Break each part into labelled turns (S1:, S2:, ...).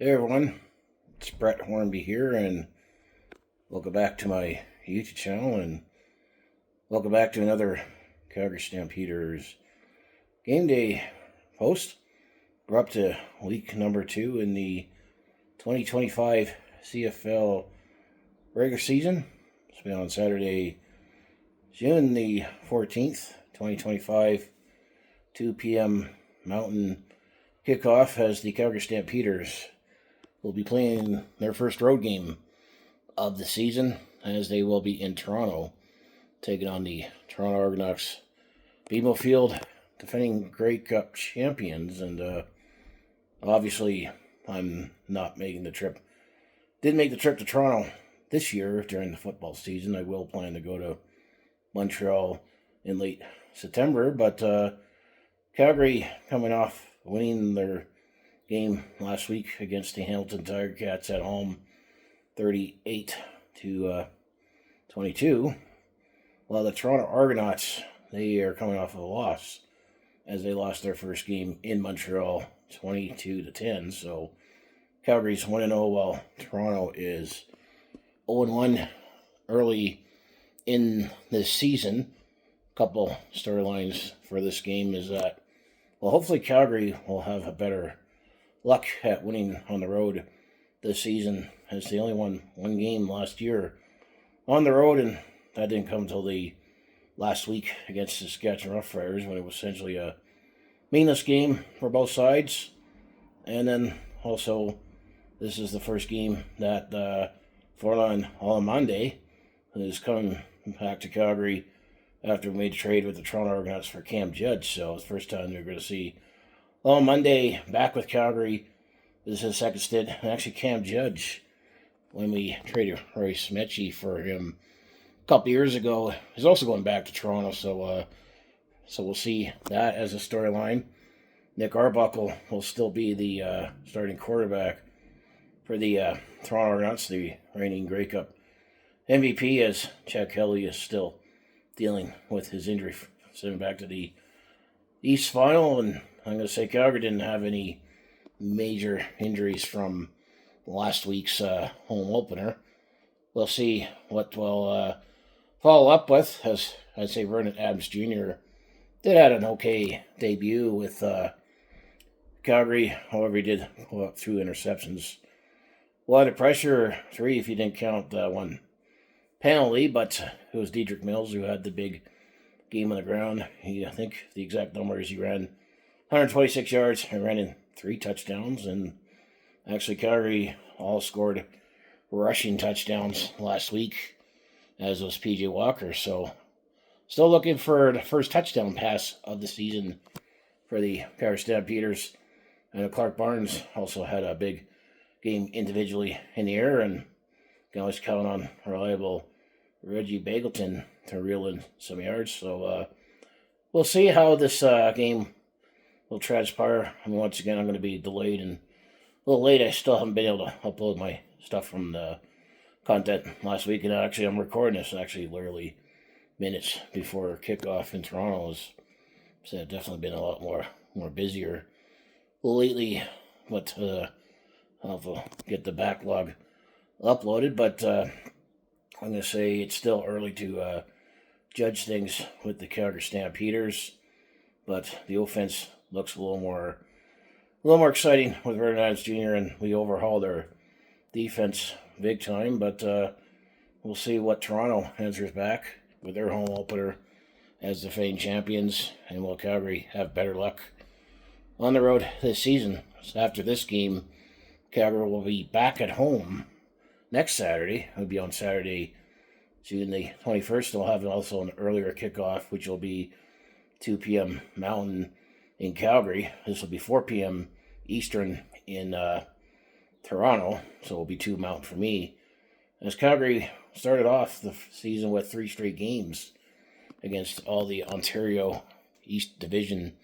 S1: Hey everyone, it's Brett Hornby here, and welcome back to my YouTube channel, and welcome back to another Calgary Stampeders game day post. We're up to week number 2 in the 2025 CFL Regular season. It's been on Saturday, June the 14th, 2025, 2 p.m. Mountain kickoff as the Calgary Stampeders will be playing their first road game of the season, as they will be in Toronto, taking on the Toronto Argonauts. BMO Field, defending Grey Cup champions, and obviously I'm not making the trip. Didn't make the trip to Toronto this year during the football season. I will plan to go to Montreal in late September, but Calgary coming off winning their game last week against the Hamilton Tiger Cats at home, 38-22. While the Toronto Argonauts, they are coming off of a loss, as they lost their first game in Montreal, 22-10. So Calgary's 1-0, while Toronto is 0-1 early in this season. A couple storylines for this game is that, well, hopefully Calgary will have a better luck at winning on the road this season, as they only won one game last year on the road, and that didn't come until the last week against the Saskatchewan Roughriders, when it was essentially a meaningless game for both sides. And then also, this is the first game that Vernon Adams Jr. is coming back to Calgary after we made a trade with the Toronto Argonauts for Cam Judge. So it's the first time we're going to see Monday back with Calgary. This is his second stint. And actually, Cam Judge, when we traded Royce Metchie for him a couple years ago, is also going back to Toronto. So we'll see that as a storyline. Nick Arbuckle will still be the starting quarterback for the Toronto Argonauts, the reigning Grey Cup MVP, as Chad Kelly is still dealing with his injury, sending back to the East Final. And I'm going to say Calgary didn't have any major injuries from last week's home opener. We'll see what we'll follow up with, as I'd say Vernon Adams Jr. did have an okay debut with Calgary. However, he did pull up 2 interceptions. A lot of pressure, 3 if you didn't count one penalty, but it was Dedrick Mills who had the big game on the ground. I think the exact number is he ran 126 yards and ran in 3 touchdowns. And actually, Calgary all scored rushing touchdowns last week, as was PJ Walker. So still looking for the first touchdown pass of the season for the Calgary Stampeders. And Clark Barnes also had a big game individually in the air, and can always count on reliable Reggie Bagleton to reel in some yards. So we'll see how this game will transpire. I mean, once again, I'm going to be delayed and a little late. I still haven't been able to upload my stuff from the content last week, and actually I'm recording this actually literally minutes before kickoff in Toronto. So I've definitely been a lot more busier lately, but I'll get the backlog uploaded. But I'm going to say it's still early to judge things with the Calgary Stampeders, but the offense looks a little more exciting with Vernon Adams Jr., and we overhauled our defense big time. But we'll see what Toronto answers back with their home opener as the defending champions, and will Calgary have better luck on the road this season. So after this game, Calgary will be back at home next Saturday. It'll be on Saturday, June the 21st. They'll have also an earlier kickoff, which will be 2 p.m. Mountain in Calgary. This will be 4 p.m. Eastern in Toronto, so it'll be 2 Mountain for me. As Calgary started off the season with 3 straight games against all the Ontario East Division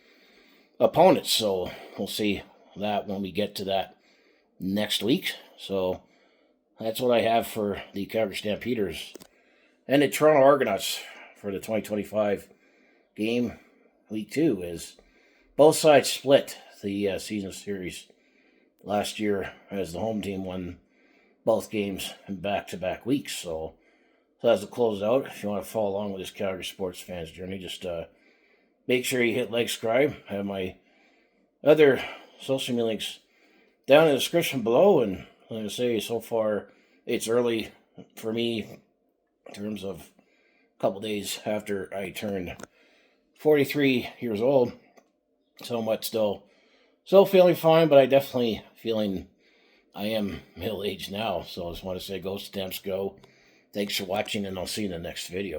S1: opponents, so we'll see that when we get to that next week. So that's what I have for the Calgary Stampeders and the Toronto Argonauts for the 2025 game. Week 2 is both sides split the season series last year as the home team won both games in back-to-back weeks. So as it closes out, if you want to follow along with this Calgary sports fans journey, just make sure you hit like, subscribe. I have my other social media links down in the description below. And like I say, so far it's early for me in terms of a couple days after I turned 43 years old. So much still feeling fine, but I definitely feeling I am middle-aged now. So I just want to say, go Stamps, go. Thanks for watching, and I'll see you in the next video.